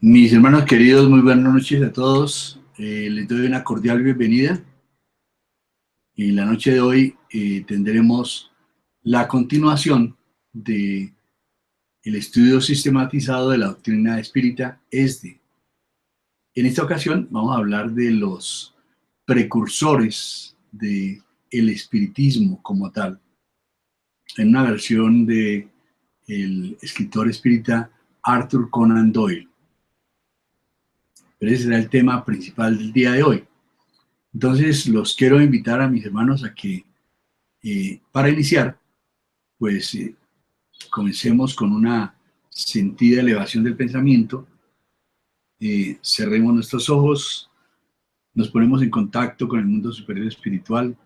Mis hermanos queridos, muy buenas noches a todos. Les doy una cordial bienvenida. En la noche de hoy tendremos la continuación de el estudio sistematizado de la doctrina espírita ESDE. En esta ocasión vamos a hablar de los precursores del espiritismo como tal, en una versión de el escritor espírita Arthur Conan Doyle. Pero ese será el tema principal del día de hoy. Entonces, los quiero invitar a mis hermanos a que, para iniciar, pues comencemos con una sentida elevación del pensamiento, cerremos nuestros ojos, nos ponemos en contacto con el mundo superior espiritual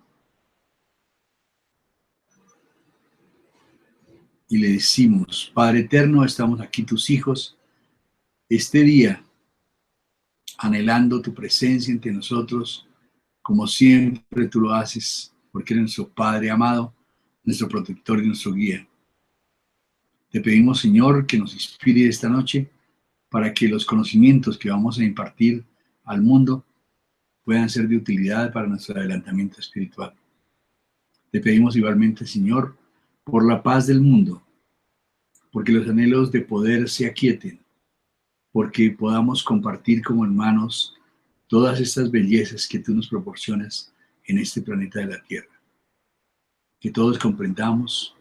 y le decimos: Padre eterno, estamos aquí tus hijos, este día, anhelando tu presencia entre nosotros, como siempre tú lo haces, porque eres nuestro Padre amado, nuestro protector y nuestro guía. Te pedimos, Señor, que nos inspire esta noche para que los conocimientos que vamos a impartir al mundo puedan ser de utilidad para nuestro adelantamiento espiritual. Te pedimos igualmente, Señor, por la paz del mundo, porque los anhelos de poder se aquieten, porque podamos compartir como hermanos todas estas bellezas que tú nos proporcionas en este planeta de la Tierra. Que todos comprendamos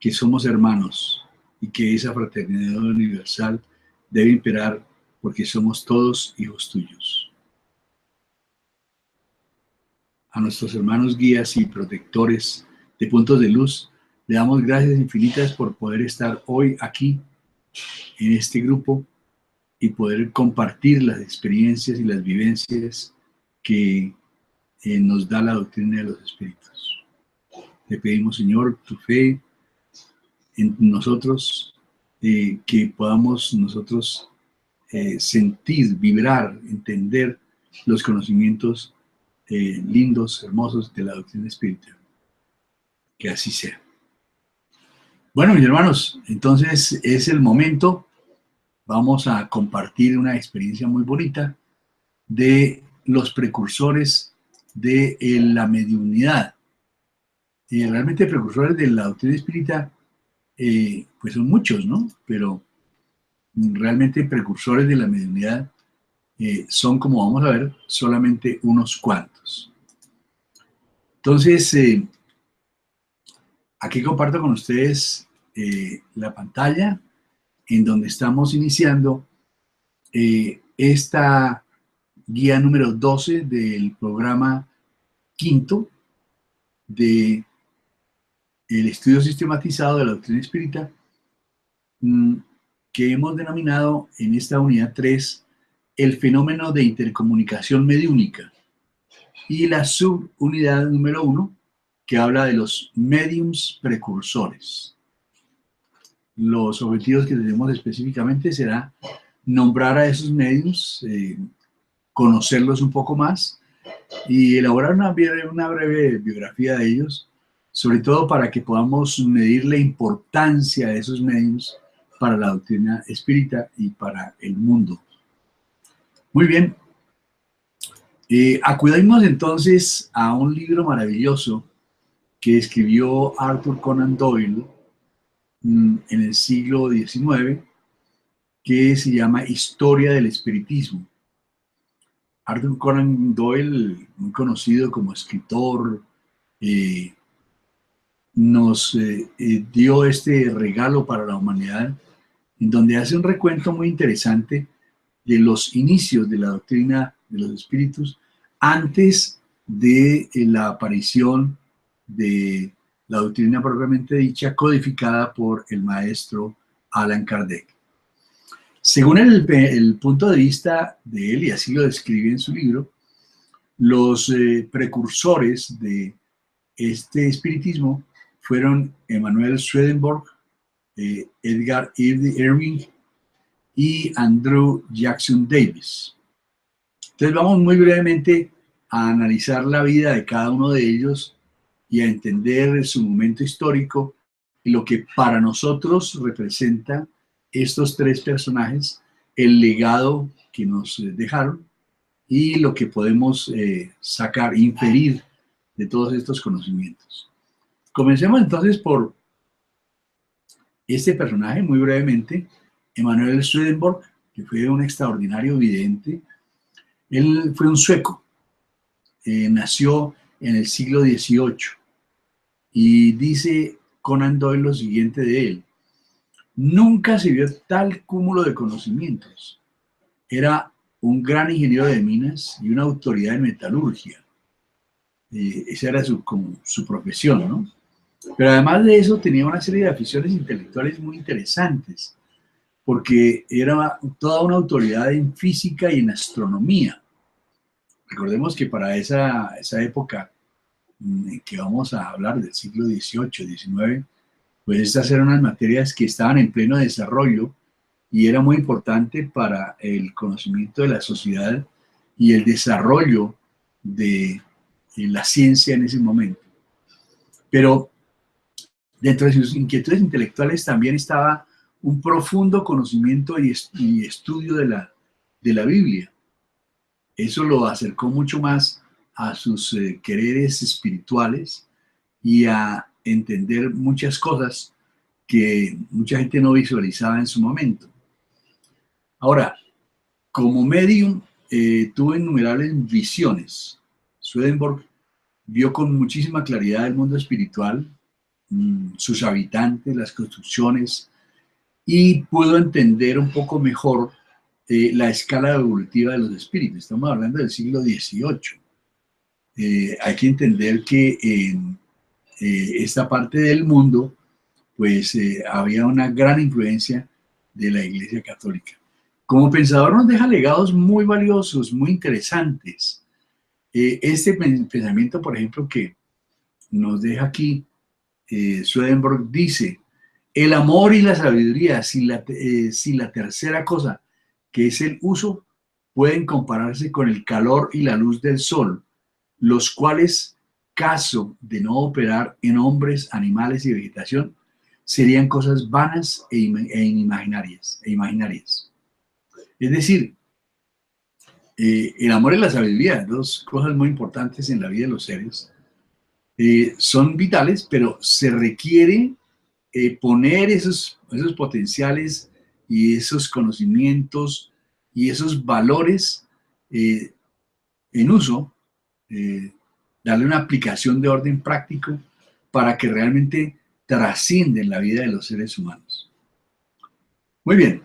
que somos hermanos y que esa fraternidad universal debe imperar porque somos todos hijos tuyos. A nuestros hermanos guías y protectores de puntos de luz, le damos gracias infinitas por poder estar hoy aquí en este grupo y poder compartir las experiencias y las vivencias que nos da la doctrina de los espíritus. Le pedimos, Señor, tu fe en nosotros, que podamos nosotros sentir, vibrar, entender los conocimientos lindos, hermosos de la doctrina espírita. Que así sea. Bueno, mis hermanos, entonces es el momento. Vamos a compartir una experiencia muy bonita de los precursores de la mediunidad. Realmente precursores de la doctrina espírita, pues son muchos, ¿no? Pero realmente precursores de la mediunidad son, como vamos a ver, solamente unos cuantos. Entonces, aquí comparto con ustedes la pantalla en donde estamos iniciando esta guía número 12 del programa quinto de el estudio sistematizado de la doctrina espírita, que hemos denominado en esta unidad 3 el fenómeno de intercomunicación mediúnica, y la subunidad número 1 que habla de los médiums precursores. Los objetivos que tenemos específicamente será nombrar a esos médiums, conocerlos un poco más y elaborar una breve biografía de ellos, sobre todo para que podamos medir la importancia de esos médiums para la doctrina espírita y para el mundo. Muy bien. Acudimos entonces a un libro maravilloso que escribió Arthur Conan Doyle en el siglo XIX, que se llama Historia del Espiritismo. Arthur Conan Doyle, muy conocido como escritor, nos dio este regalo para la humanidad, en donde hace un recuento muy interesante de los inicios de la doctrina de los espíritus antes de la aparición de la doctrina propiamente dicha, codificada por el maestro Allan Kardec. Según el punto de vista de él, y así lo describe en su libro, los precursores de este espiritismo fueron Emanuel Swedenborg, Edgar Irving y Andrew Jackson Davis. Entonces vamos muy brevemente a analizar la vida de cada uno de ellos y a entender su momento histórico y lo que para nosotros representa estos tres personajes el legado que nos dejaron y lo que podemos sacar, inferir de todos estos conocimientos. Comencemos entonces por este personaje, muy brevemente, Emanuel Swedenborg, que fue un extraordinario vidente. Él fue un sueco, nació en el siglo XVIII y dice Conan Doyle lo siguiente de él: nunca se vio tal cúmulo de conocimientos. Era un gran ingeniero de minas y una autoridad en metalurgia. Esa era como su profesión, ¿no? Pero además de eso tenía una serie de aficiones intelectuales muy interesantes, porque era toda una autoridad en física y en astronomía. Recordemos que para esa época en que vamos a hablar del siglo XVIII, XIX, pues estas eran unas materias que estaban en pleno desarrollo y era muy importante para el conocimiento de la sociedad y el desarrollo de la ciencia en ese momento. Pero dentro de sus inquietudes intelectuales también estaba un profundo conocimiento y estudio de la Biblia. Eso lo acercó mucho más a sus quereres espirituales y a entender muchas cosas que mucha gente no visualizaba en su momento. Ahora, como medium, tuvo innumerables visiones. Swedenborg vio con muchísima claridad el mundo espiritual, sus habitantes, las construcciones, y pudo entender un poco mejor la escala evolutiva de los espíritus. Estamos hablando del siglo XVIII. Hay que entender que en esta parte del mundo, pues había una gran influencia de la Iglesia Católica. Como pensador nos deja legados muy valiosos, muy interesantes. Este pensamiento, por ejemplo, que nos deja aquí, Swedenborg dice: el amor y la sabiduría, si la tercera cosa, que es el uso, pueden compararse con el calor y la luz del sol, los cuales, caso de no operar en hombres, animales y vegetación, serían cosas vanas e imaginarias. Es decir, el amor y la sabiduría, dos cosas muy importantes en la vida de los seres, son vitales, pero se requiere poner esos potenciales y esos conocimientos y esos valores en uso, darle una aplicación de orden práctico para que realmente trascienden la vida de los seres humanos. Muy bien.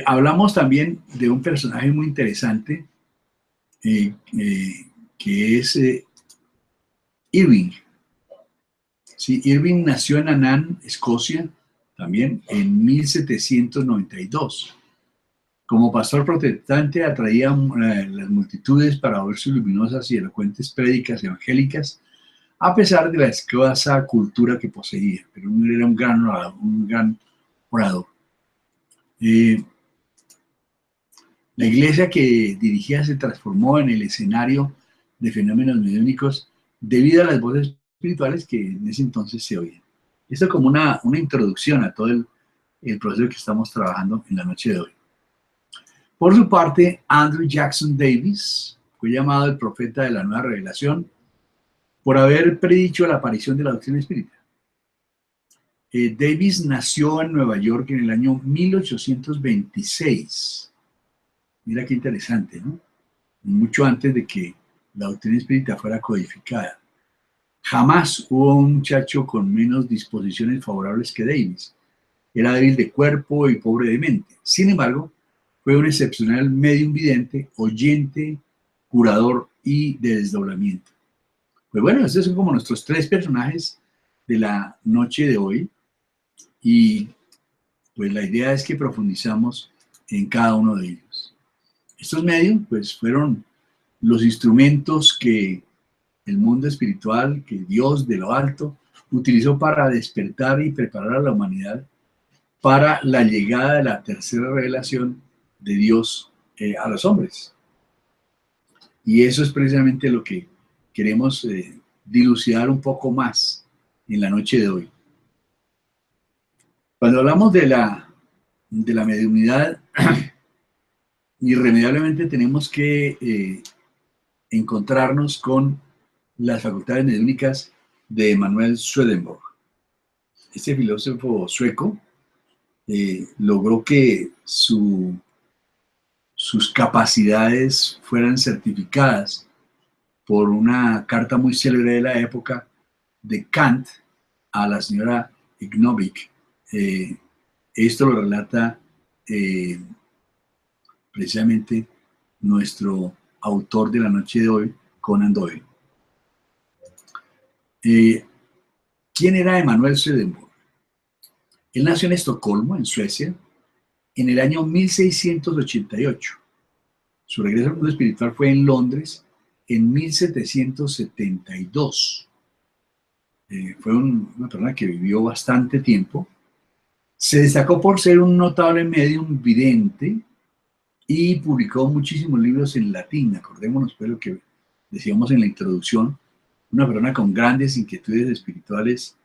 Hablamos también de un personaje muy interesante que es Irving. Sí, Irving nació en Annan, Escocia, también en 1792. Como pastor protestante atraía las multitudes para oír sus luminosas y elocuentes prédicas evangélicas, a pesar de la escasa cultura que poseía, pero era un gran orador. La iglesia que dirigía se transformó en el escenario de fenómenos mediúnicos debido a las voces espirituales que en ese entonces se oían. Esto como una introducción a todo el proceso que estamos trabajando en la noche de hoy. Por su parte, Andrew Jackson Davis fue llamado el profeta de la nueva revelación por haber predicho la aparición de la doctrina espírita. Davis nació en Nueva York en el año 1826. Mira qué interesante, ¿no? Mucho antes de que la doctrina espírita fuera codificada. Jamás hubo un muchacho con menos disposiciones favorables que Davis. Era débil de cuerpo y pobre de mente. Sin embargo, fue un excepcional medium vidente, oyente, curador y de desdoblamiento. Pues bueno, estos son como nuestros tres personajes de la noche de hoy. Y pues la idea es que profundizamos en cada uno de ellos. Estos medios pues fueron los instrumentos que el mundo espiritual, que Dios de lo alto utilizó para despertar y preparar a la humanidad para la llegada de la tercera revelación de Dios a los hombres. Y eso es precisamente lo que queremos dilucidar un poco más en la noche de hoy. Cuando hablamos de la de la mediunidad, irremediablemente tenemos que encontrarnos con las facultades mediúnicas de Emanuel Swedenborg. Este filósofo sueco logró que sus capacidades fueran certificadas por una carta muy célebre de la época de Kant a la señora Ignovik. Esto lo relata precisamente nuestro autor de la noche de hoy, Conan Doyle. ¿Quién era Emanuel Swedenborg? Él nació en Estocolmo, en Suecia, en el año 1688. Su regreso al mundo espiritual fue en Londres en 1772. Fue una persona que vivió bastante tiempo. Se destacó por ser un notable medium vidente y publicó muchísimos libros en latín. Acordémonos pues lo que decíamos en la introducción, una persona con grandes inquietudes espirituales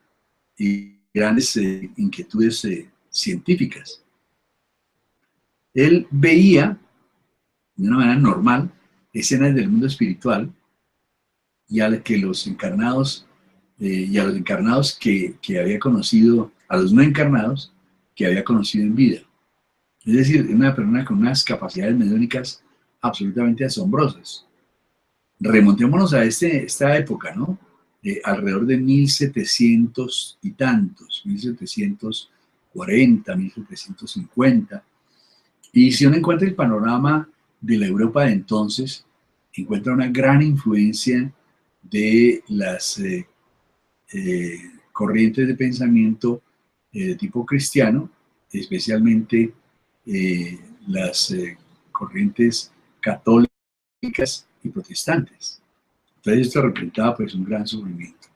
y grandes inquietudes científicas. Él veía de una manera normal escenas del mundo espiritual y a los encarnados que había conocido, a los no encarnados que había conocido en vida. Es decir, una persona con unas capacidades mediúnicas absolutamente asombrosas. Remontémonos a esta época, ¿no? Alrededor de 1700 y tantos, 1740, 1750. Y si uno encuentra el panorama de la Europa de entonces, encuentra una gran influencia de las corrientes de pensamiento de tipo cristiano, especialmente las corrientes católicas y protestantes. Entonces esto representaba pues un gran sufrimiento.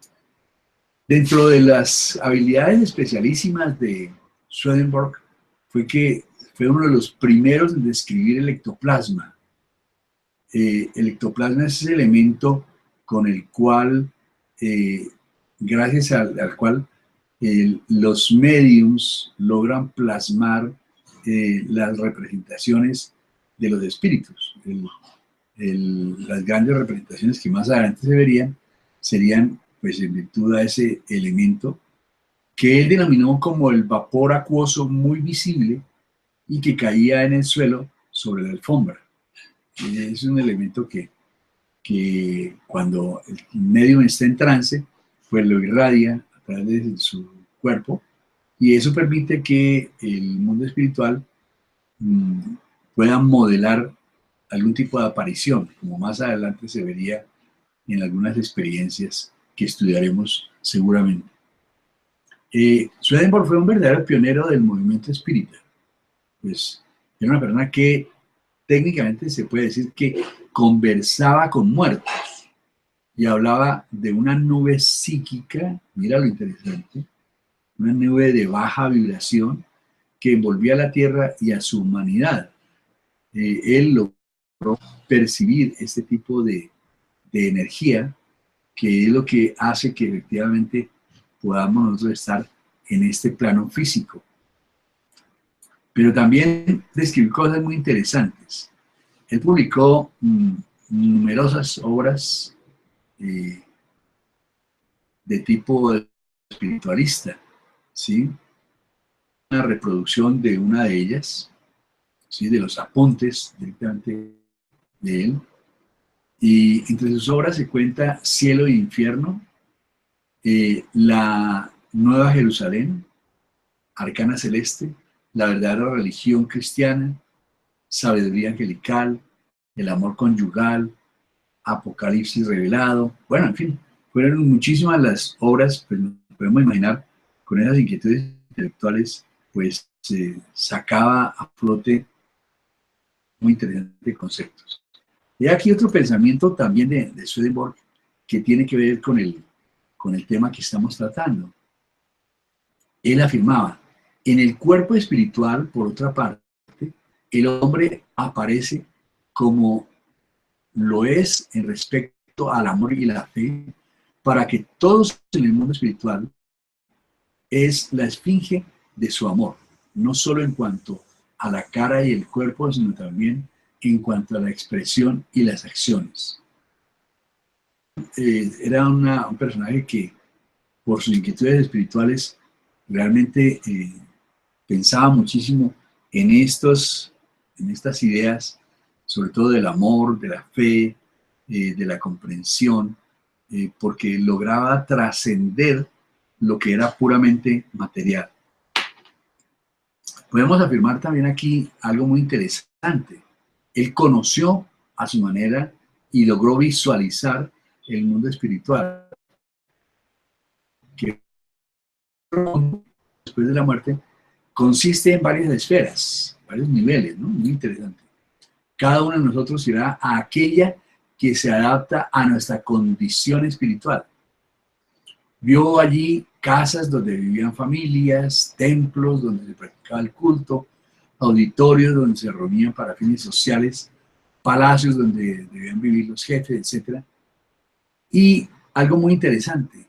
Dentro de las habilidades especialísimas de Swedenborg fue uno de los primeros en describir el ectoplasma. El ectoplasma es ese elemento con el cual, gracias al cual los mediums logran plasmar las representaciones de los espíritus. Las grandes representaciones que más adelante se verían serían pues en virtud a ese elemento que él denominó como el vapor acuoso muy visible y que caía en el suelo sobre la alfombra. Es un elemento que cuando el medium está en trance, pues lo irradia a través de su cuerpo y eso permite que el mundo espiritual pueda modelar algún tipo de aparición, como más adelante se vería en algunas experiencias que estudiaremos seguramente. Swedenborg fue un verdadero pionero del movimiento espírita. Pues era una persona que técnicamente se puede decir que conversaba con muertos y hablaba de una nube psíquica, mira lo interesante, una nube de baja vibración que envolvía a la Tierra y a su humanidad. Él logró percibir este tipo de energía, que es lo que hace que efectivamente podamos nosotros estar en este plano físico. Pero también describió cosas muy interesantes. Él publicó numerosas obras de tipo espiritualista, ¿sí? Una reproducción de una de ellas, ¿sí? De los apuntes directamente de él. Y entre sus obras se cuenta Cielo e Infierno, La Nueva Jerusalén, Arcana Celeste, La Verdadera Religión Cristiana, Sabiduría Angelical, El Amor Conyugal, Apocalipsis Revelado. Bueno, en fin, fueron muchísimas las obras, pues nos podemos imaginar, con esas inquietudes intelectuales, pues se sacaba a flote muy interesantes conceptos. Y aquí otro pensamiento también de Swedenborg que tiene que ver con el tema que estamos tratando. Él afirmaba, en el cuerpo espiritual, por otra parte, el hombre aparece como lo es en respecto al amor y la fe, para que todos en el mundo espiritual es la esfinge de su amor. no solo en cuanto a la cara y el cuerpo, sino también en cuanto a la expresión y las acciones. Era un personaje que, por sus inquietudes espirituales, realmente pensaba muchísimo en estas ideas, sobre todo del amor, de la fe, de la comprensión, porque lograba trascender lo que era puramente material. Podemos afirmar también aquí algo muy interesante. Él conoció a su manera y logró visualizar el mundo espiritual, que después de la muerte consiste en varias esferas, varios niveles, ¿no? Muy interesante. Cada uno de nosotros irá a aquella que se adapta a nuestra condición espiritual. Vio allí casas donde vivían familias, templos donde se practicaba el culto, auditorios donde se reunían para fines sociales, palacios donde debían vivir los jefes, etc. Y algo muy interesante,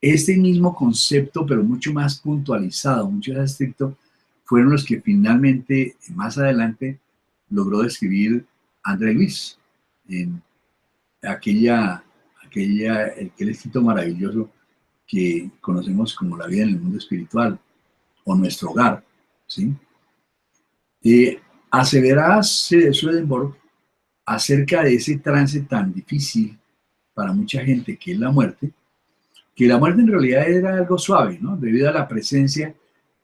este mismo concepto, pero mucho más puntualizado, mucho más estricto, fueron los que finalmente, más adelante, logró describir André Luis en aquel escrito maravilloso que conocemos como La vida en el mundo espiritual o Nuestro hogar, ¿sí? Aseveraba Swedenborg acerca de ese trance tan difícil para mucha gente que es la muerte, que la muerte en realidad era algo suave, ¿no? Debido a la presencia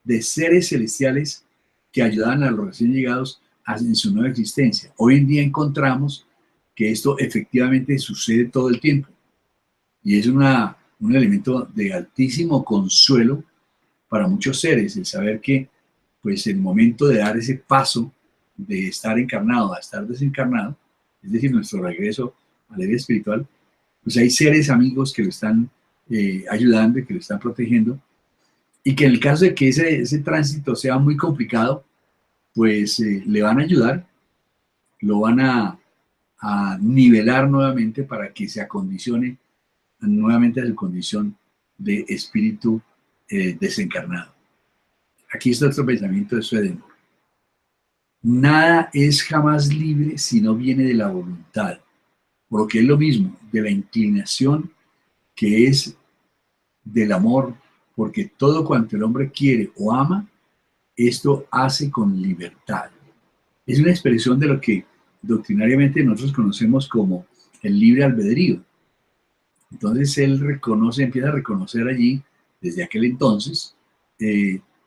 de seres celestiales que ayudaban a los recién llegados en su nueva existencia. Hoy en día encontramos que esto efectivamente sucede todo el tiempo y es un elemento de altísimo consuelo para muchos seres, el saber que pues el momento de dar ese paso de estar encarnado a estar desencarnado, es decir, nuestro regreso a la vida espiritual, pues hay seres amigos que lo están ayudando y que lo están protegiendo, y que en el caso de que ese tránsito sea muy complicado, pues le van a ayudar, lo van a nivelar nuevamente para que se acondicione nuevamente a su condición de espíritu desencarnado. Aquí está otro pensamiento de Swedenborg. Nada es jamás libre si no viene de la voluntad, por lo que es lo mismo, de la inclinación que es del amor, porque todo cuanto el hombre quiere o ama, esto hace con libertad. Es una expresión de lo que doctrinariamente nosotros conocemos como el libre albedrío. Entonces él empieza a reconocer allí, desde aquel entonces,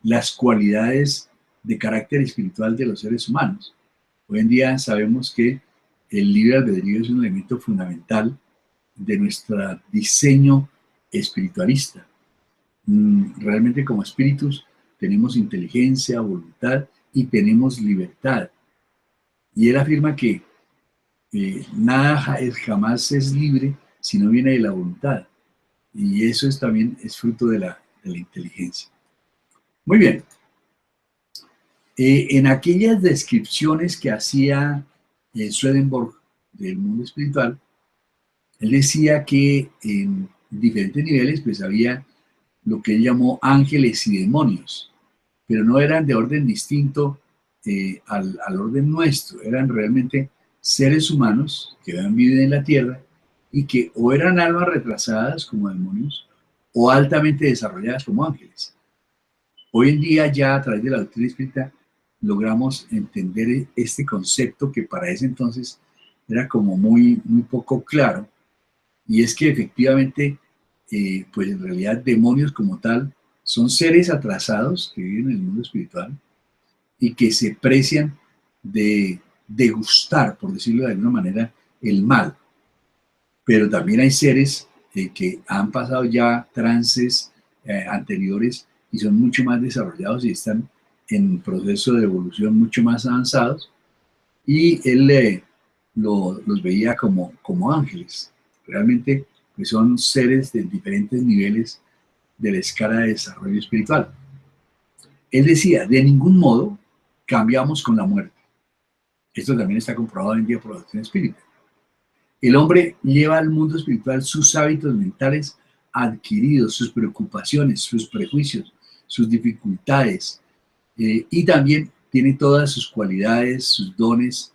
las cualidades de carácter espiritual de los seres humanos. Hoy en día sabemos que el libre albedrío es un elemento fundamental de nuestro diseño espiritualista. Realmente como espíritus tenemos inteligencia, voluntad y tenemos libertad. Y él afirma que nada jamás es libre si no viene de la voluntad. Y eso también es fruto de la inteligencia. Muy bien. En aquellas descripciones que hacía Swedenborg del mundo espiritual, él decía que en diferentes niveles pues había lo que él llamó ángeles y demonios, pero no eran de orden distinto al orden nuestro, eran realmente seres humanos que habían vivido en la tierra y que o eran almas retrasadas como demonios o altamente desarrolladas como ángeles. Hoy en día ya a través de la doctrina espírita logramos entender este concepto que para ese entonces era como muy poco claro, y es que efectivamente pues en realidad demonios como tal son seres atrasados que viven en el mundo espiritual y que se precian de degustar, por decirlo de alguna manera, el mal. Pero también hay seres que han pasado ya trances anteriores y son mucho más desarrollados y están en proceso de evolución mucho más avanzados, y él los veía como ángeles. Realmente pues son seres de diferentes niveles de la escala de desarrollo espiritual. Él decía, de ningún modo cambiamos con la muerte. Esto también está comprobado hoy en día por la doctrina espírita. El hombre lleva al mundo espiritual sus hábitos mentales adquiridos, sus preocupaciones, sus prejuicios, sus dificultades, y también tiene todas sus cualidades, sus dones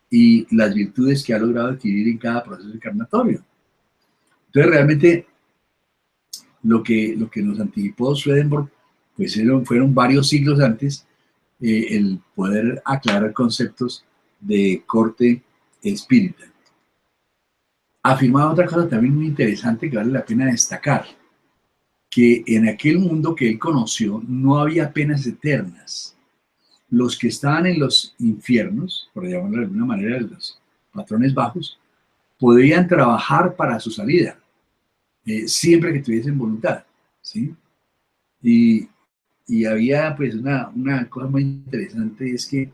y las virtudes que ha logrado adquirir en cada proceso encarnatorio. Entonces, realmente, lo que nos anticipó Swedenborg, pues fueron varios siglos antes, el poder aclarar conceptos de corte espírita. Afirmaba otra cosa también muy interesante que vale la pena destacar, que en aquel mundo que él conoció no había penas eternas. Los que estaban en los infiernos, por llamarlo de alguna manera, los patrones bajos, podían trabajar para su salida, siempre que tuviesen voluntad, ¿sí? Y, y había pues una cosa muy interesante, es que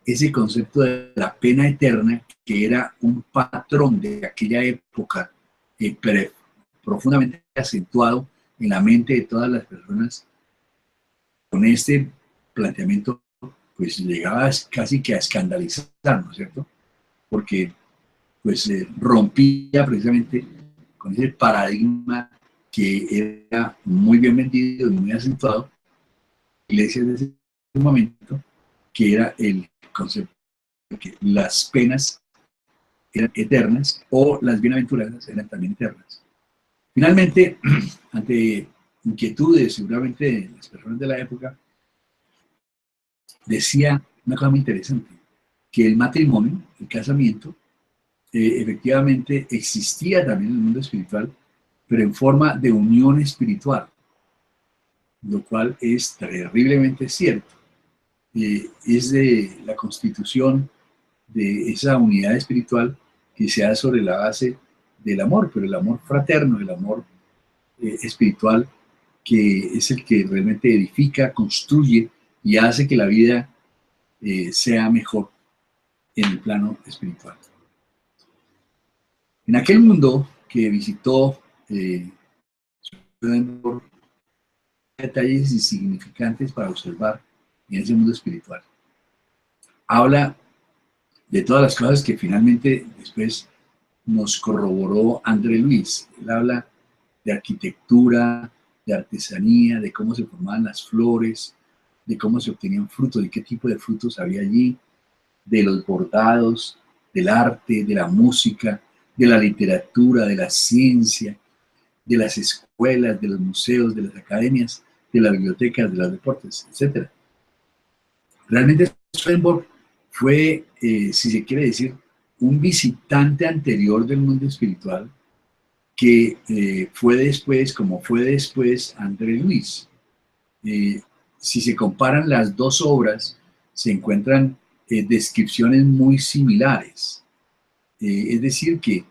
ese concepto de la pena eterna, que era un patrón de aquella época, profundamente acentuado en la mente de todas las personas, con este planteamiento, pues llegaba casi que a escandalizar, ¿no es cierto? Porque pues rompía precisamente con ese paradigma que era muy bien vendido y muy acentuado en la iglesia de ese momento, que era el concepto de que las penas eran eternas o las bienaventuranzas eran también eternas. Finalmente, ante inquietudes seguramente de las personas de la época, decía una cosa muy interesante, que el matrimonio, el casamiento, efectivamente existía también en el mundo espiritual, pero en forma de unión espiritual, lo cual es terriblemente cierto. Es de la constitución de esa unidad espiritual que se da sobre la base del amor, pero el amor fraterno, el amor espiritual, que es el que realmente edifica, construye y hace que la vida sea mejor en el plano espiritual. En aquel mundo que visitó detalles insignificantes para observar en ese mundo espiritual. Habla de todas las cosas que finalmente después nos corroboró André Luis. Él habla de arquitectura, de artesanía, de cómo se formaban las flores, de cómo se obtenían frutos, de qué tipo de frutos había allí, de los bordados, del arte, de la música, de la literatura, de la ciencia, de las escuelas, de los museos, de las academias, de las bibliotecas, de los deportes, etc. Realmente Swedenborg fue, si se quiere decir, un visitante anterior del mundo espiritual que fue después, como fue después André Luis. Si se comparan las dos obras, se encuentran descripciones muy similares. Es decir, que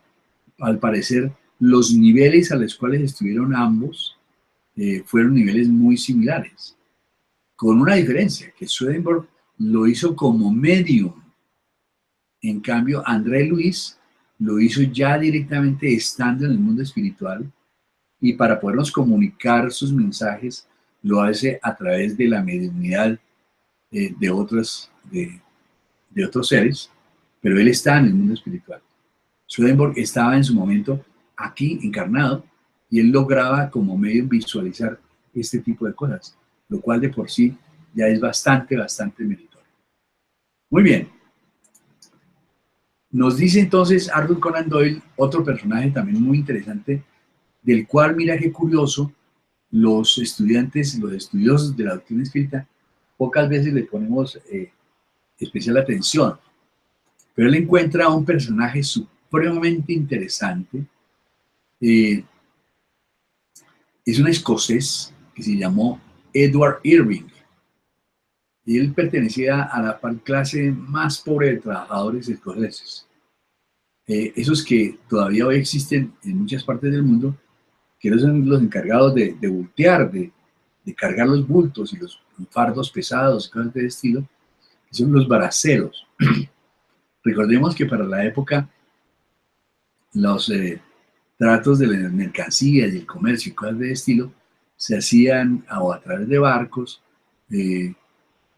al parecer los niveles a los cuales estuvieron ambos fueron niveles muy similares, con una diferencia, que Swedenborg lo hizo como medium. En cambio, André Luis lo hizo ya directamente estando en el mundo espiritual, y para podernos comunicar sus mensajes lo hace a través de la mediunidad de otros seres, pero él está en el mundo espiritual. Swedenborg estaba en su momento aquí encarnado y él lograba como medio visualizar este tipo de cosas, lo cual de por sí ya es bastante meritorio. Muy bien. Nos dice entonces Arthur Conan Doyle, otro personaje también muy interesante, del cual, mira qué curioso, los estudiantes, los estudiosos de la doctrina espírita, pocas veces le ponemos especial atención, pero él encuentra a un personaje supremamente interesante. Es un escocés que se llamó Edward Irving, y él pertenecía a la clase más pobre de trabajadores escoceses. Esos que todavía hoy existen en muchas partes del mundo, que no son los encargados de bultear, de cargar los bultos y los fardos pesados, cosas de estilo, que son los braceros. Recordemos que para la época los tratos de las mercancías y el comercio y cosas de estilo se hacían a través de barcos,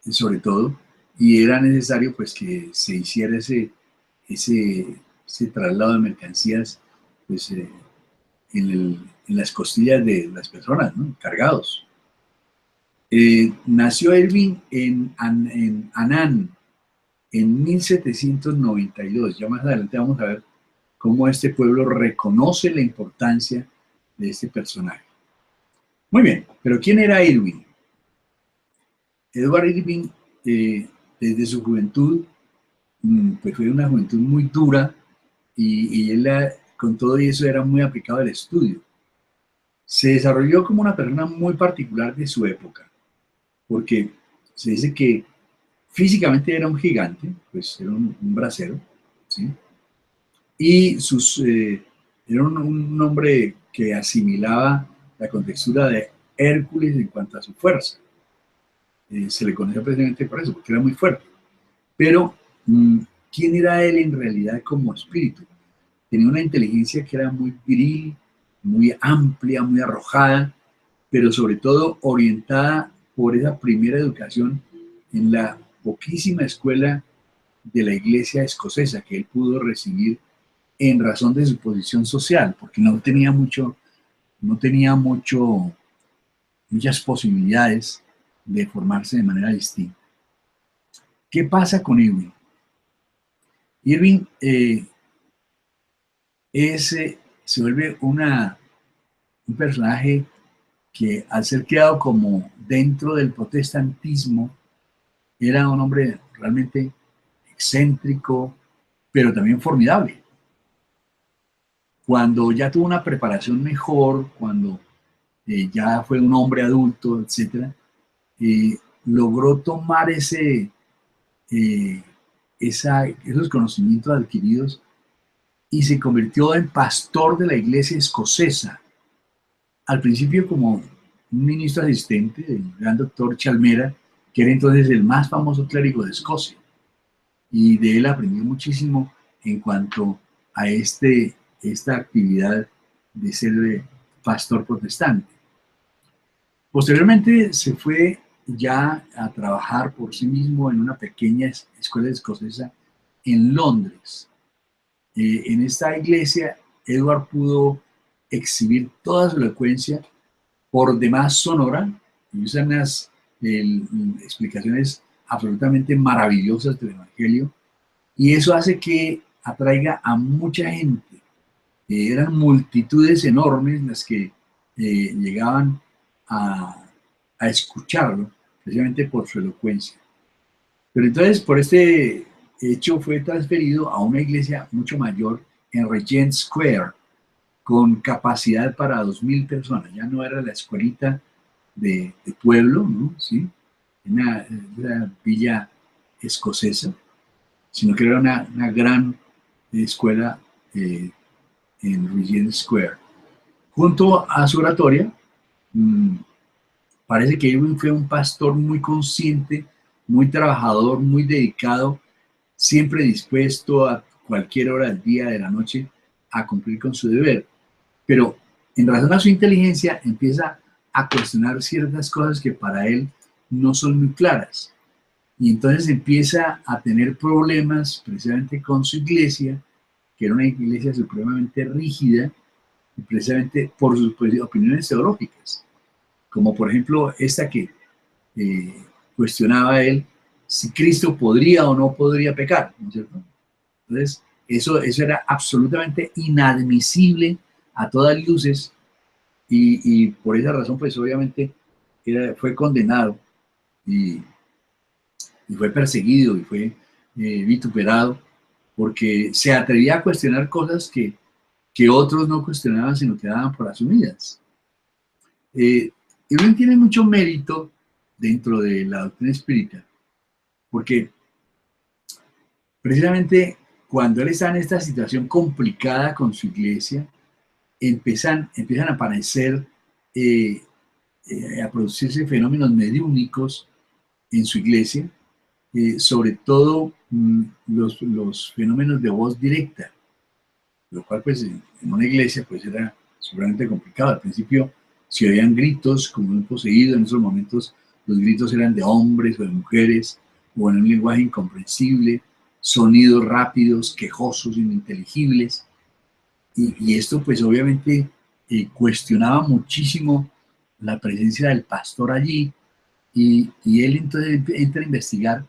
sobre todo, y era necesario pues que se hiciera ese traslado de mercancías pues, en las costillas de las personas, ¿no? Cargados. Nació Irving en Anán en 1792. Ya más adelante vamos a ver cómo este pueblo reconoce la importancia de este personaje. Muy bien, pero ¿quién era Irving? Edward Irving, desde su juventud, pues fue una juventud muy dura y él con todo eso era muy aplicado al estudio. Se desarrolló como una persona muy particular de su época, porque se dice que físicamente era un gigante, pues era un bracero, ¿sí? Y era un hombre que asimilaba la contextura de Hércules en cuanto a su fuerza. Se le conocía precisamente por eso, porque era muy fuerte. Pero, ¿quién era él en realidad como espíritu? Tenía una inteligencia que era muy viril, muy amplia, muy arrojada, pero sobre todo orientada por esa primera educación en la poquísima escuela de la iglesia escocesa que él pudo recibir en razón de su posición social, porque no tenía muchas posibilidades de formarse de manera distinta. ¿Qué pasa con Irving? Irving se vuelve un personaje que al ser creado como dentro del protestantismo, era un hombre realmente excéntrico, pero también formidable. Cuando ya tuvo una preparación mejor, cuando ya fue un hombre adulto, etc., logró tomar esos conocimientos adquiridos y se convirtió en pastor de la iglesia escocesa. Al principio como un ministro asistente del gran doctor Chalmera, que era entonces el más famoso clérigo de Escocia. Y de él aprendió muchísimo en cuanto a esta actividad de ser pastor protestante. Posteriormente se fue ya a trabajar por sí mismo en una pequeña escuela escocesa en Londres. En esta iglesia, Edward pudo exhibir toda su elocuencia, por demás sonora, y usa unas explicaciones absolutamente maravillosas del Evangelio, y eso hace que atraiga a mucha gente. Eran multitudes enormes las que llegaban a escucharlo, precisamente por su elocuencia. Pero entonces, por este hecho, fue transferido a una iglesia mucho mayor en Regent Square, con capacidad para 2.000 personas. Ya no era la escuelita de pueblo, ¿no? ¿Sí? Una villa escocesa, sino que era una gran escuela en Regent Square. Junto a su oratoria, parece que Irving fue un pastor muy consciente, muy trabajador, muy dedicado, siempre dispuesto a cualquier hora del día, de la noche, a cumplir con su deber. Pero en razón a su inteligencia empieza a cuestionar ciertas cosas que para él no son muy claras. Y entonces empieza a tener problemas precisamente con su iglesia, que era una iglesia supremamente rígida, y precisamente por sus opiniones teológicas. Como por ejemplo esta que cuestionaba él si Cristo podría o no podría pecar, ¿no es cierto? Entonces, eso era absolutamente inadmisible a todas luces y por esa razón, pues obviamente fue condenado y fue perseguido y fue vituperado porque se atrevía a cuestionar cosas que otros no cuestionaban, sino que daban por asumidas. Irving tiene mucho mérito dentro de la doctrina espírita, porque precisamente cuando él está en esta situación complicada con su iglesia, empiezan a aparecer, a producirse fenómenos mediúnicos en su iglesia, sobre todo los fenómenos de voz directa, lo cual pues en una iglesia pues era seguramente complicado. Al principio se oían gritos como un poseído, en esos momentos los gritos eran de hombres o de mujeres, o en un lenguaje incomprensible, sonidos rápidos, quejosos, ininteligibles, y esto pues obviamente cuestionaba muchísimo la presencia del pastor allí, y él entonces entra a investigar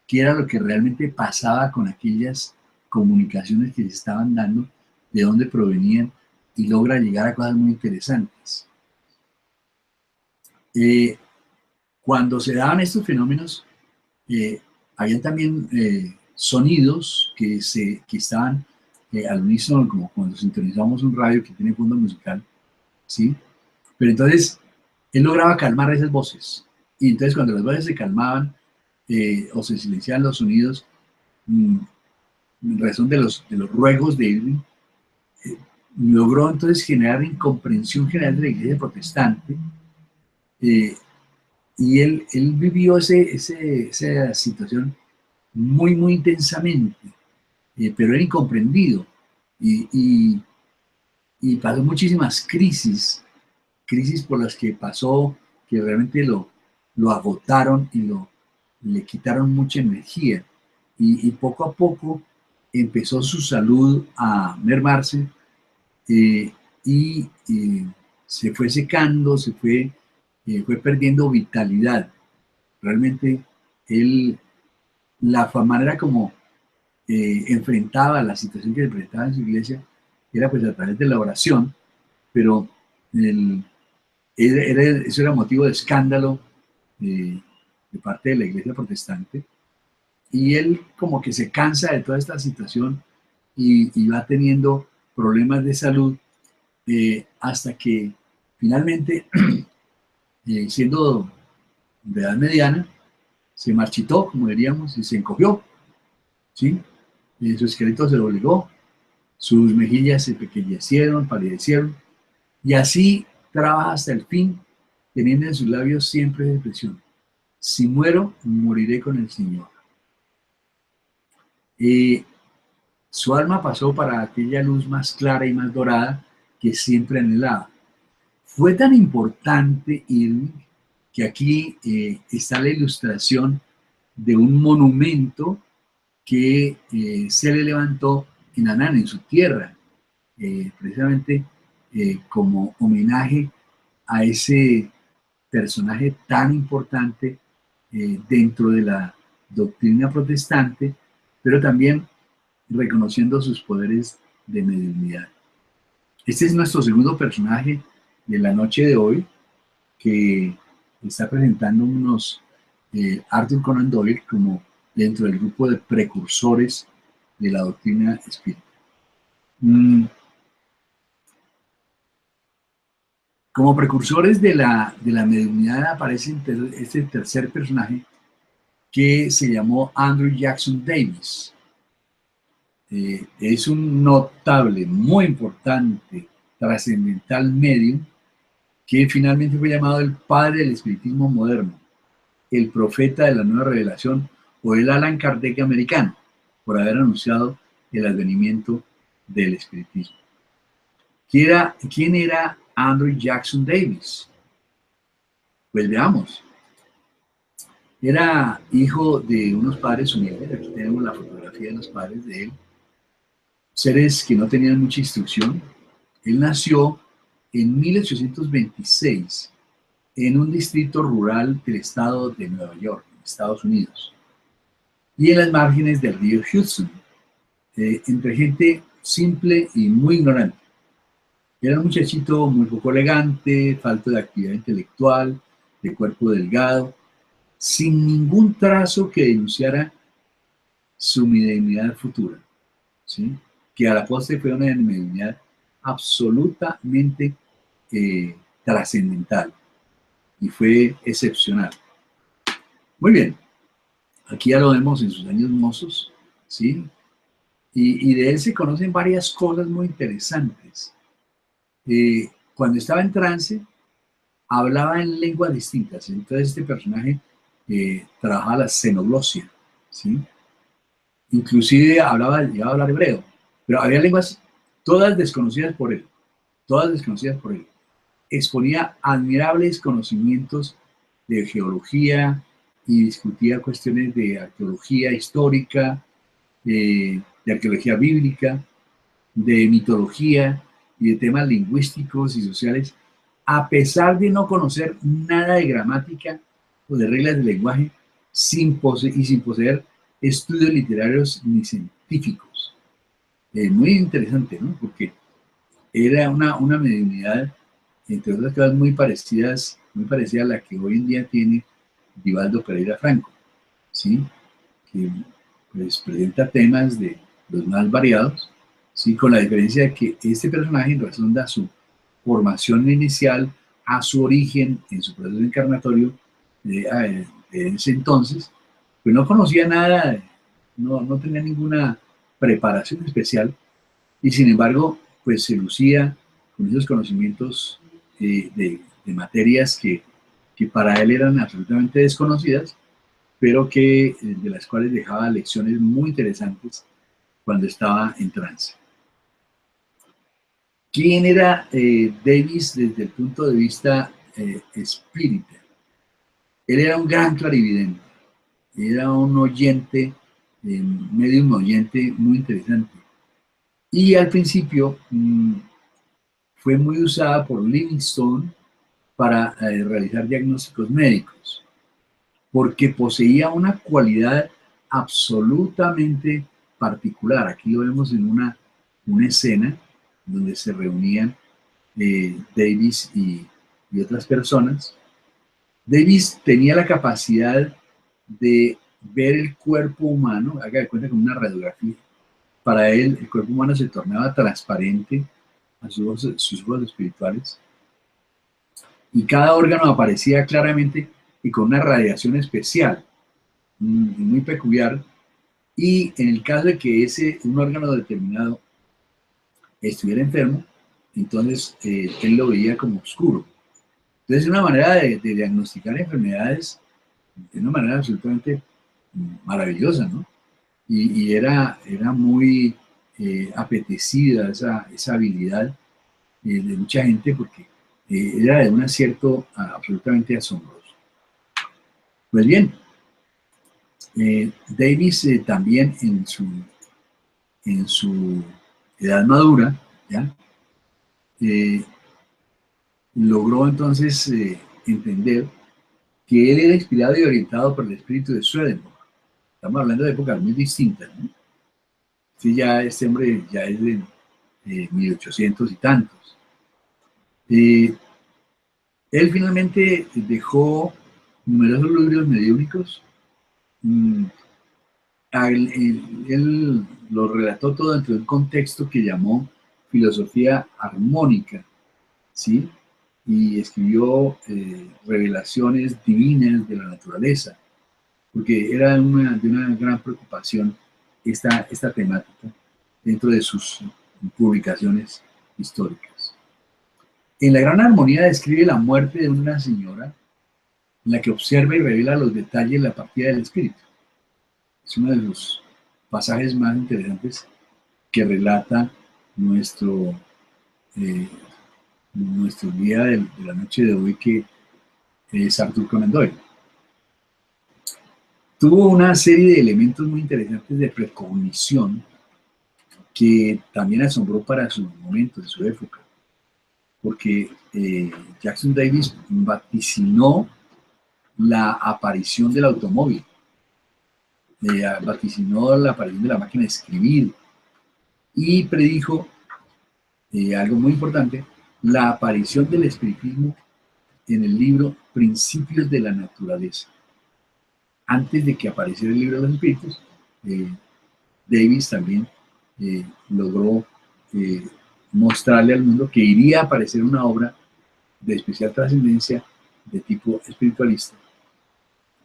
qué era lo que realmente pasaba con aquellas comunicaciones que se estaban dando, de dónde provenían, y logra llegar a cosas muy interesantes. Cuando se daban estos fenómenos, había también sonidos que estaban al unísono, como cuando sintonizamos un radio que tiene fondo musical, ¿sí? Pero entonces él lograba calmar esas voces. Y entonces cuando las voces se calmaban o se silenciaban los sonidos, en razón de los ruegos de Irving, logró entonces generar incomprensión general de la iglesia protestante. eh, y él vivió esa situación muy, muy intensamente, pero era incomprendido. Y, y, y pasó muchísimas crisis por las que pasó, que realmente lo agotaron y le quitaron mucha energía. Y poco a poco empezó su salud a mermarse, eh, y se fue secando, fue perdiendo vitalidad. Realmente él, la manera como enfrentaba la situación que se presentaba en su iglesia era pues a través de la oración, pero el, eso era motivo de escándalo de parte de la iglesia protestante, y él como que se cansa de toda esta situación y va teniendo problemas de salud, hasta que finalmente, siendo de edad mediana, se marchitó, como diríamos, y se encogió, ¿sí? Su esqueleto se doblegó, sus mejillas se pequeñecieron, palidecieron, y así trabaja hasta el fin, teniendo en sus labios siempre esa expresión: si muero, moriré con el Señor. Su alma pasó para aquella luz más clara y más dorada que siempre anhelaba. Fue tan importante Irving que aquí está la ilustración de un monumento que se le levantó en Anán, en su tierra, precisamente como homenaje a ese personaje tan importante dentro de la doctrina protestante, pero también reconociendo sus poderes de mediunidad. Este es nuestro segundo personaje de la noche de hoy, que está presentándonos Arthur Conan Doyle como dentro del grupo de precursores de la doctrina espírita. Como precursores de la mediunidad aparece este tercer personaje, que se llamó Andrew Jackson Davis. Es un notable, muy importante, trascendental medium, que finalmente fue llamado el padre del espiritismo moderno, el profeta de la nueva revelación, o el Allan Kardec americano, por haber anunciado el advenimiento del espiritismo. ¿Quién era Andrew Jackson Davis? Pues veamos. Era hijo de unos padres humildes. Aquí tenemos la fotografía de los padres de él, seres que no tenían mucha instrucción. Él nació en 1826 en un distrito rural del estado de Nueva York, en Estados Unidos, y en las márgenes del río Hudson, entre gente simple y muy ignorante. Era un muchachito muy poco elegante, falto de actividad intelectual, de cuerpo delgado, sin ningún trazo que denunciara su mediunidad futura, ¿sí? Que a la postre fue una mediunidad absolutamente trascendental y fue excepcional. Muy bien, aquí ya lo vemos en sus años mozos, ¿sí? Y de él se conocen varias cosas muy interesantes. Cuando estaba en trance, hablaba en lenguas distintas. Entonces este personaje trabajaba la xenoglosia, ¿sí? Inclusive llegaba a hablar hebreo, pero había lenguas todas desconocidas por él, todas desconocidas por él. Exponía admirables conocimientos de geología y discutía cuestiones de arqueología histórica, de arqueología bíblica, de mitología y de temas lingüísticos y sociales, a pesar de no conocer nada de gramática o de reglas de lenguaje sin poseer estudios literarios ni científicos. Muy interesante, ¿no? Porque era una mediunidad, entre otras cosas, muy parecida a la que hoy en día tiene Divaldo Pereira Franco, ¿sí? Que pues, presenta temas de los más variados, ¿sí? Con la diferencia de que este personaje, en razón de su formación inicial, a su origen, en su proceso encarnatorio, de ese entonces, pues no conocía nada, no tenía ninguna preparación especial, y sin embargo, pues se lucía con esos conocimientos de materias que para él eran absolutamente desconocidas, pero de las cuales dejaba lecciones muy interesantes cuando estaba en trance. ¿Quién era Davis desde el punto de vista espírita? Él era un gran clarividente, era un oyente, medium oyente muy interesante. Y al principio fue muy usada por Livingstone para realizar diagnósticos médicos, porque poseía una cualidad absolutamente particular. Aquí lo vemos en una escena donde se reunían Davis y otras personas. Davis tenía la capacidad de ver el cuerpo humano, haga de cuenta como una radiografía. Para él, el cuerpo humano se tornaba transparente a sus ojos espirituales, y cada órgano aparecía claramente y con una radiación especial, muy peculiar, y en el caso de que un órgano determinado estuviera enfermo, entonces él lo veía como oscuro. Entonces es una manera de diagnosticar enfermedades de una manera absolutamente maravillosa, ¿no? Y era muy apetecida esa habilidad de mucha gente, porque era de un acierto absolutamente asombroso. Pues bien, Davis también en su edad madura, ¿ya? Logró entonces entender que él era inspirado y orientado por el espíritu de Swedenborg. Estamos hablando de épocas muy distintas, ¿no? Sí, este hombre ya es de 1800 y tantos. Él finalmente dejó numerosos libros mediúnicos. Él lo relató todo dentro de un contexto que llamó filosofía armónica, ¿sí? Y escribió revelaciones divinas de la naturaleza, porque era de una gran preocupación esta temática dentro de sus publicaciones históricas. En La Gran Armonía describe la muerte de una señora en la que observa y revela los detalles de la partida del espíritu. Es uno de los pasajes más interesantes que relata nuestro guía de la noche de hoy, que es Arthur Conan Doyle. Tuvo una serie de elementos muy interesantes de precognición que también asombró para su momento, de su época, porque Jackson Davis vaticinó la aparición del automóvil, vaticinó la aparición de la máquina de escribir, y predijo algo muy importante: la aparición del espiritismo en el libro Principios de la Naturaleza. Antes de que apareciera el libro de los espíritus, Davis también logró mostrarle al mundo que iría a aparecer una obra de especial trascendencia de tipo espiritualista,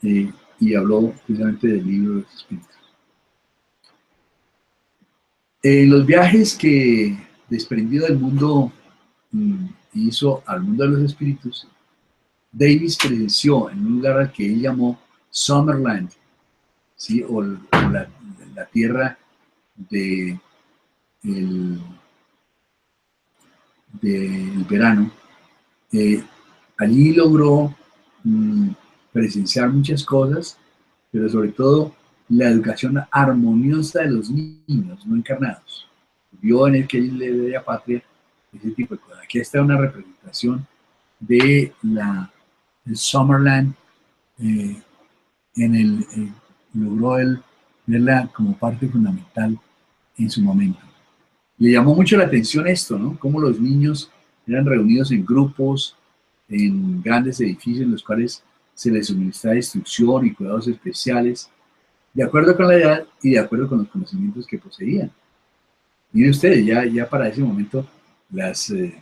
y habló precisamente del libro de los espíritus. En los viajes que, desprendido del mundo, hizo al mundo de los espíritus, Davis presenció en un lugar al que él llamó Summerland, ¿sí? o la tierra del verano. Allí logró presenciar muchas cosas, pero sobre todo la educación armoniosa de los niños no encarnados. Vio en el que él le dé a patria ese tipo de cosas. Aquí está una representación de el Summerland eh, logró él verla como parte fundamental en su momento. Le llamó mucho la atención esto, ¿no? Cómo los niños eran reunidos en grupos, en grandes edificios en los cuales se les suministraba instrucción y cuidados especiales, de acuerdo con la edad y de acuerdo con los conocimientos que poseían. Miren ustedes, ya para ese momento, de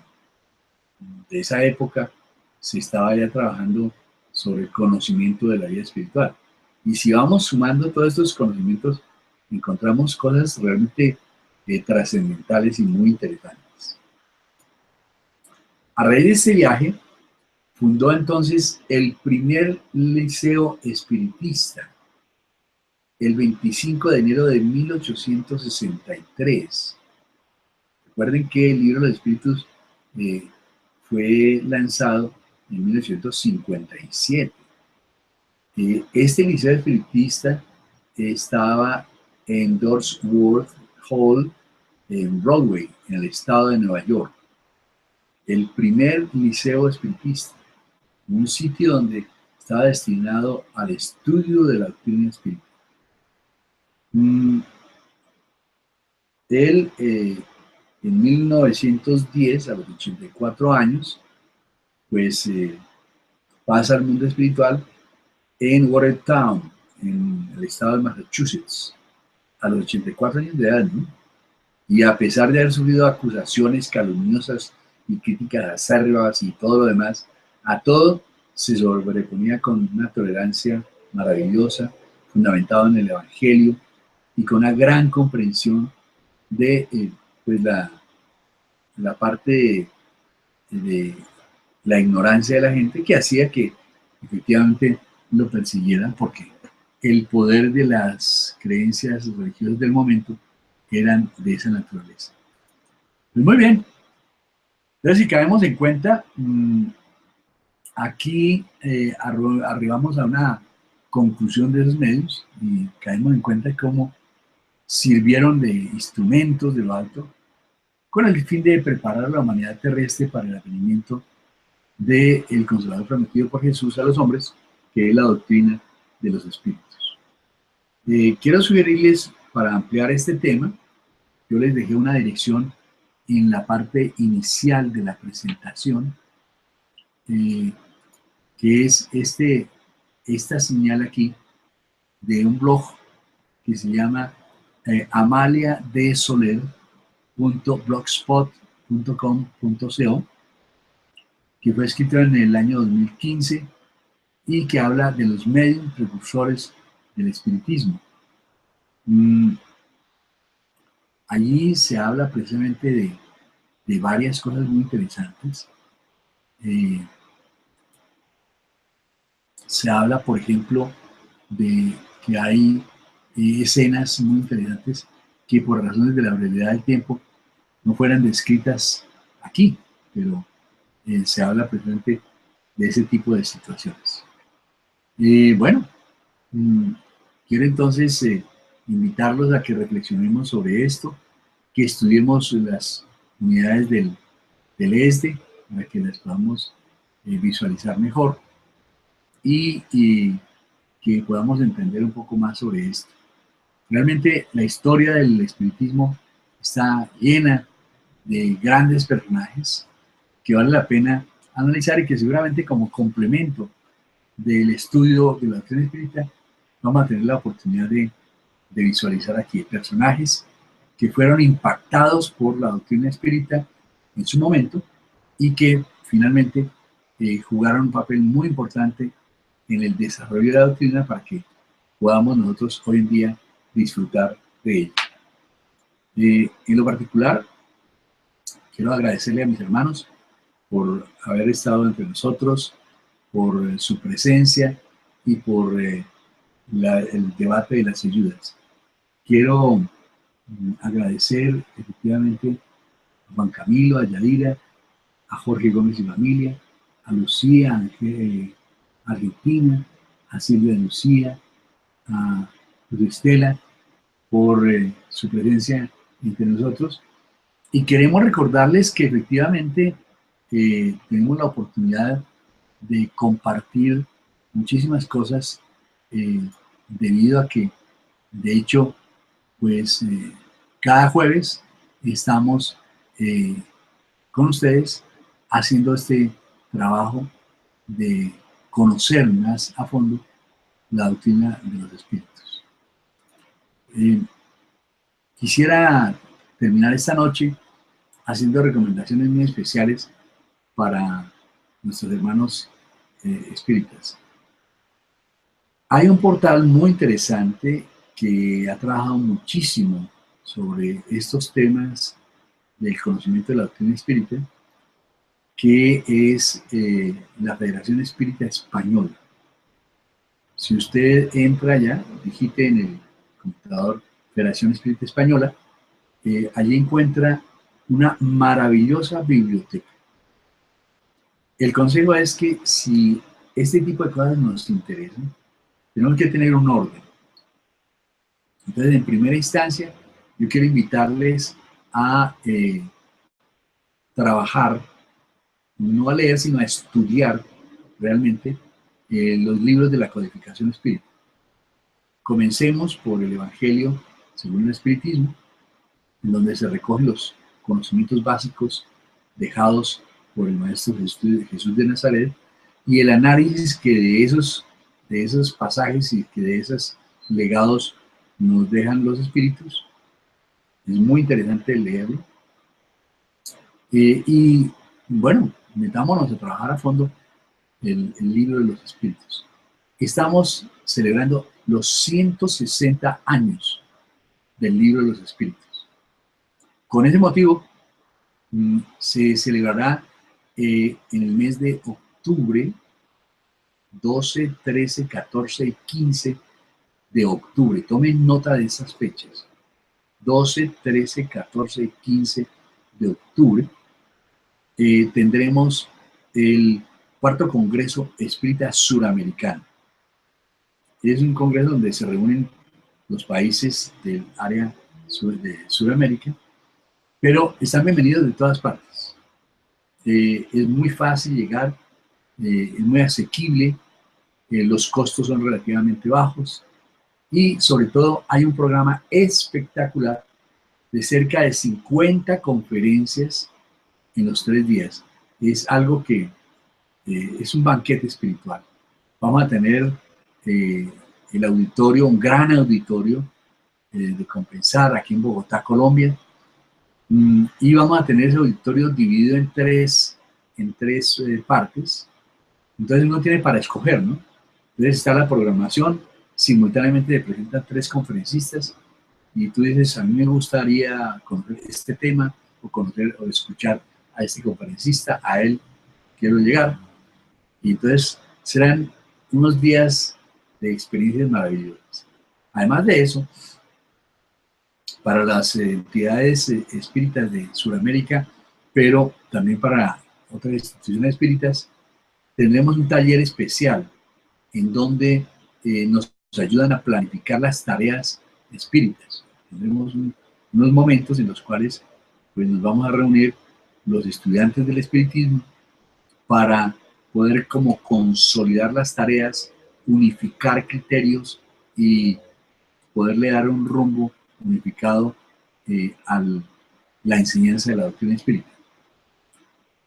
esa época, se estaba ya trabajando sobre el conocimiento de la vida espiritual. Y si vamos sumando todos estos conocimientos, encontramos cosas realmente trascendentales y muy interesantes. A raíz de este viaje, fundó entonces el primer liceo espiritista, el 25 de enero de 1863. Recuerden que el libro de los espíritus fue lanzado en 1957. Este liceo espiritista estaba en Dorsworth Hall, en Broadway, en el estado de Nueva York. El primer liceo espiritista, un sitio donde estaba destinado al estudio de la doctrina espírita. Él, en 1910, a los 84 años, pues pasa al mundo espiritual en Watertown, en el estado de Massachusetts, a los 84 años de edad, ¿no? Y a pesar de haber sufrido acusaciones calumniosas y críticas acérrimas y todo lo demás, a todo se sobreponía con una tolerancia maravillosa, fundamentada en el Evangelio y con una gran comprensión de pues la parte de la ignorancia de la gente, que hacía que efectivamente lo persiguieran, porque el poder de las creencias religiosas del momento eran de esa naturaleza. Pues muy bien. Entonces, si caemos en cuenta, aquí arribamos a una conclusión de esos medios y caemos en cuenta cómo sirvieron de instrumentos de lo alto con el fin de preparar a la humanidad terrestre para el advenimiento del Consolador prometido por Jesús a los hombres, que es la doctrina de los espíritus. Quiero sugerirles, para ampliar este tema, yo les dejé una dirección en la parte inicial de la presentación, que es esta señal aquí de un blog que se llama amaliadesoler.blogspot.com.co, que fue escrito en el año 2015 y que habla de los medios precursores del espiritismo. Allí se habla precisamente de varias cosas muy interesantes. Se habla, por ejemplo, de que hay escenas muy interesantes que por razones de la brevedad del tiempo no fueran descritas aquí, pero se habla precisamente de ese tipo de situaciones. Bueno, quiero entonces invitarlos a que reflexionemos sobre esto, que estudiemos las unidades del ESDE para que las podamos visualizar mejor y que podamos entender un poco más sobre esto. Realmente la historia del espiritismo está llena de grandes personajes que vale la pena analizar y que seguramente como complemento del estudio de la doctrina espírita vamos a tener la oportunidad de visualizar aquí personajes que fueron impactados por la doctrina espírita en su momento y que finalmente jugaron un papel muy importante en el desarrollo de la doctrina para que podamos nosotros hoy en día disfrutar de ella. En lo particular, quiero agradecerle a mis hermanos por haber estado entre nosotros, por su presencia y por el debate de las ayudas. Quiero agradecer efectivamente a Juan Camilo, a Yadira, a Jorge Gómez y familia, a Lucía, a Argentina, a Silvia Lucía, a Estela, por su presencia entre nosotros. Y queremos recordarles que efectivamente tenemos la oportunidad de compartir muchísimas cosas debido a que, de hecho, pues cada jueves estamos con ustedes haciendo este trabajo de conocer más a fondo la doctrina de los espíritus. Quisiera terminar esta noche haciendo recomendaciones muy especiales para nuestros hermanos espíritas. Hay un portal muy interesante que ha trabajado muchísimo sobre estos temas del conocimiento de la doctrina espírita, que es la Federación Espírita Española. Si usted entra allá, digite en el computador Federación Espírita Española, allí encuentra una maravillosa biblioteca. El consejo es que si este tipo de cosas nos interesan, tenemos que tener un orden. Entonces, en primera instancia, yo quiero invitarles a trabajar, no a leer, sino a estudiar realmente los libros de la codificación espírita. Comencemos por el Evangelio según el Espiritismo, en donde se recogen los conocimientos básicos dejados por el Maestro Jesús de Nazaret y el análisis que de esos pasajes y que de esos legados nos dejan los espíritus. Es muy interesante leerlo. Y bueno, metámonos a trabajar a fondo el libro de los espíritus. Estamos celebrando los 160 años del libro de los espíritus. Con ese motivo, se celebrará en el mes de octubre, 12, 13, 14 y 15 de octubre. Tomen nota de esas fechas. 12, 13, 14 y 15 de octubre. Tendremos el cuarto Congreso Espírita Suramericano. Es un congreso donde se reúnen los países del área de Sudamérica, pero están bienvenidos de todas partes. Es muy fácil llegar, es muy asequible, los costos son relativamente bajos y sobre todo hay un programa espectacular de cerca de 50 conferencias en los 3 días. Es algo que es un banquete espiritual. Vamos a tener el auditorio, un gran auditorio de Compensar aquí en Bogotá, Colombia, y vamos a tener ese auditorio dividido en tres partes. Entonces uno tiene para escoger, ¿no? Entonces está la programación, simultáneamente se presentan 3 conferencistas y tú dices, a mí me gustaría conocer este tema o conocer o escuchar a este conferencista, a él quiero llegar. Y entonces serán unos días de experiencias maravillosas. Además de eso, para las entidades espíritas de Sudamérica, pero también para otras instituciones espíritas, tendremos un taller especial en donde nos ayudan a planificar las tareas espíritas. Tendremos unos momentos en los cuales pues, nos vamos a reunir los estudiantes del espiritismo para poder como consolidar las tareas, unificar criterios y poderle dar un rumbo unificado a la enseñanza de la doctrina espírita.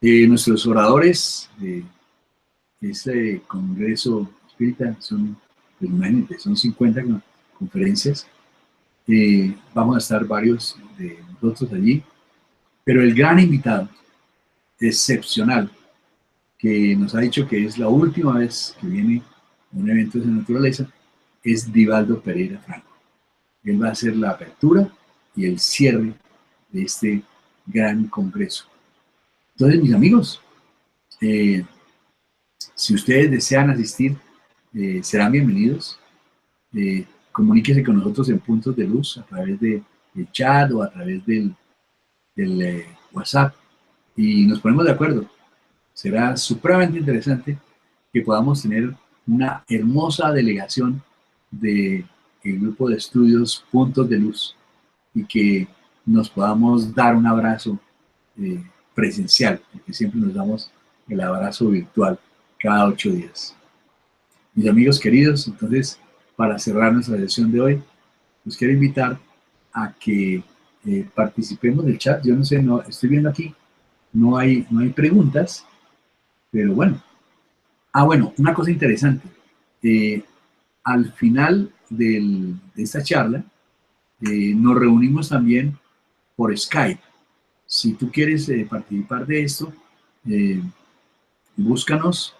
Nuestros oradores de este congreso espírita son, pues, imagínate, son 50 conferencias. Vamos a estar varios de nosotros allí, pero el gran invitado excepcional que nos ha dicho que es la última vez que viene a un evento de esa naturaleza es Divaldo Pereira Franco. Él va a hacer la apertura y el cierre de este gran congreso. Entonces, mis amigos, si ustedes desean asistir, serán bienvenidos. Comuníquese con nosotros en Puntos de Luz a través del chat o a través del WhatsApp y nos ponemos de acuerdo. Será supremamente interesante que podamos tener una hermosa delegación del grupo de estudios Puntos de Luz y que nos podamos dar un abrazo presencial, porque siempre nos damos el abrazo virtual cada 8 días. Mis amigos queridos, entonces, para cerrar nuestra sesión de hoy, los quiero invitar a que participemos del chat. Yo no sé, no, estoy viendo aquí, no hay preguntas, pero bueno. Bueno, una cosa interesante. Al final de esta charla, nos reunimos también por Skype. Si tú quieres participar de esto, búscanos.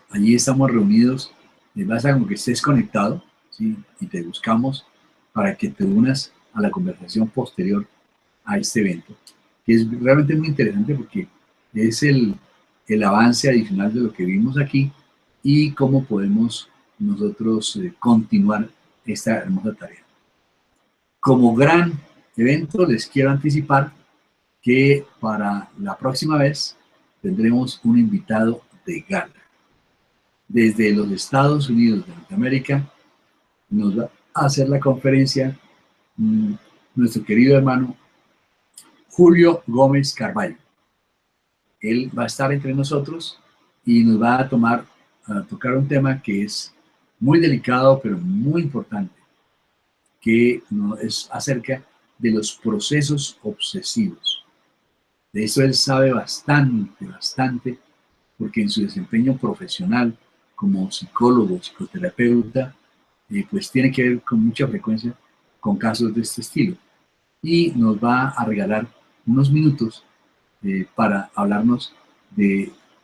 Allí estamos reunidos. Basta con que estés conectado, ¿sí? Y te buscamos para que te unas a la conversación posterior a este evento, que es realmente muy interesante porque es el avance adicional de lo que vimos aquí y cómo podemos nosotros continuar esta hermosa tarea. Como gran evento, les quiero anticipar que para la próxima vez tendremos un invitado de gala. Desde los Estados Unidos de Norteamérica nos va a hacer la conferencia nuestro querido hermano Julio Gómez Carballo. Él va a estar entre nosotros y nos va a tocar un tema que es muy delicado, pero muy importante, que es acerca de los procesos obsesivos. De eso él sabe bastante, porque en su desempeño profesional como psicólogo, psicoterapeuta, pues tiene que ver con mucha frecuencia con casos de este estilo. Y nos va a regalar unos minutos para hablarnos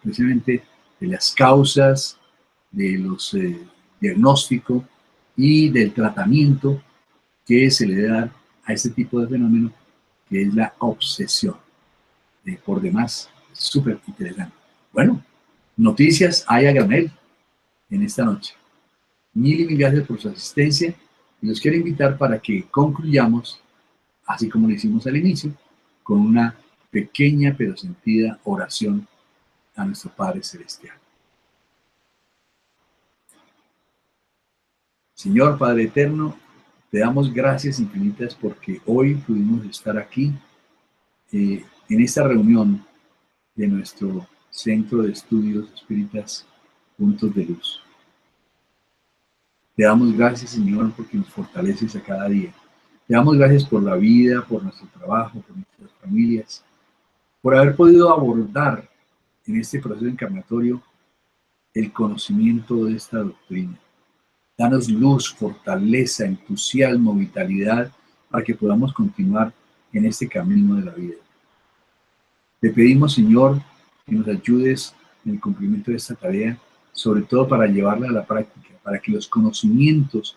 precisamente de las causas, de los diagnósticos y del tratamiento que se le debe dar a este tipo de fenómeno, que es la obsesión. Por demás, súper interesante. Bueno, noticias hay a granel en esta noche. Mil y mil gracias por su asistencia y los quiero invitar para que concluyamos, así como lo hicimos al inicio, con una pequeña pero sentida oración a nuestro Padre Celestial. Señor Padre Eterno, te damos gracias infinitas porque hoy pudimos estar aquí en esta reunión de nuestro Centro de Estudios Espíritas Puntos de Luz. Te damos gracias, Señor, porque nos fortaleces a cada día. Te damos gracias por la vida, por nuestro trabajo, por nuestras familias, por haber podido abordar en este proceso encarnatorio el conocimiento de esta doctrina. Danos luz, fortaleza, entusiasmo, vitalidad, para que podamos continuar en este camino de la vida. Te pedimos, Señor, que nos ayudes en el cumplimiento de esta tarea, sobre todo para llevarla a la práctica, para que los conocimientos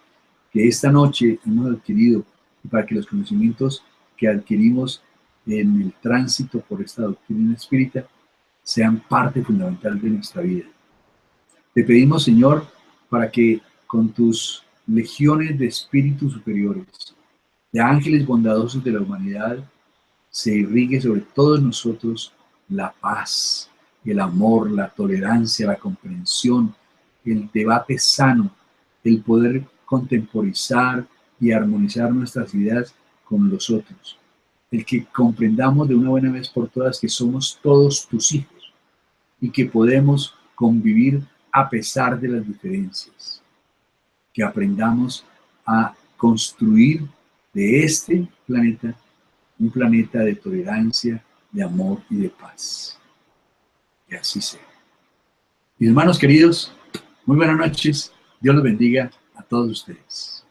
que esta noche hemos adquirido y para que los conocimientos que adquirimos en el tránsito por esta doctrina espírita sean parte fundamental de nuestra vida. Te pedimos, Señor, para que con tus legiones de espíritus superiores, de ángeles bondadosos de la humanidad, se irrigue sobre todos nosotros la paz, el amor, la tolerancia, la comprensión, el debate sano, el poder contemporizar y armonizar nuestras ideas con los otros, el que comprendamos de una buena vez por todas que somos todos tus hijos y que podemos convivir a pesar de las diferencias, que aprendamos a construir de este planeta un planeta de tolerancia, de amor y de paz. Que así sea. Mis hermanos queridos, muy buenas noches. Dios los bendiga a todos ustedes.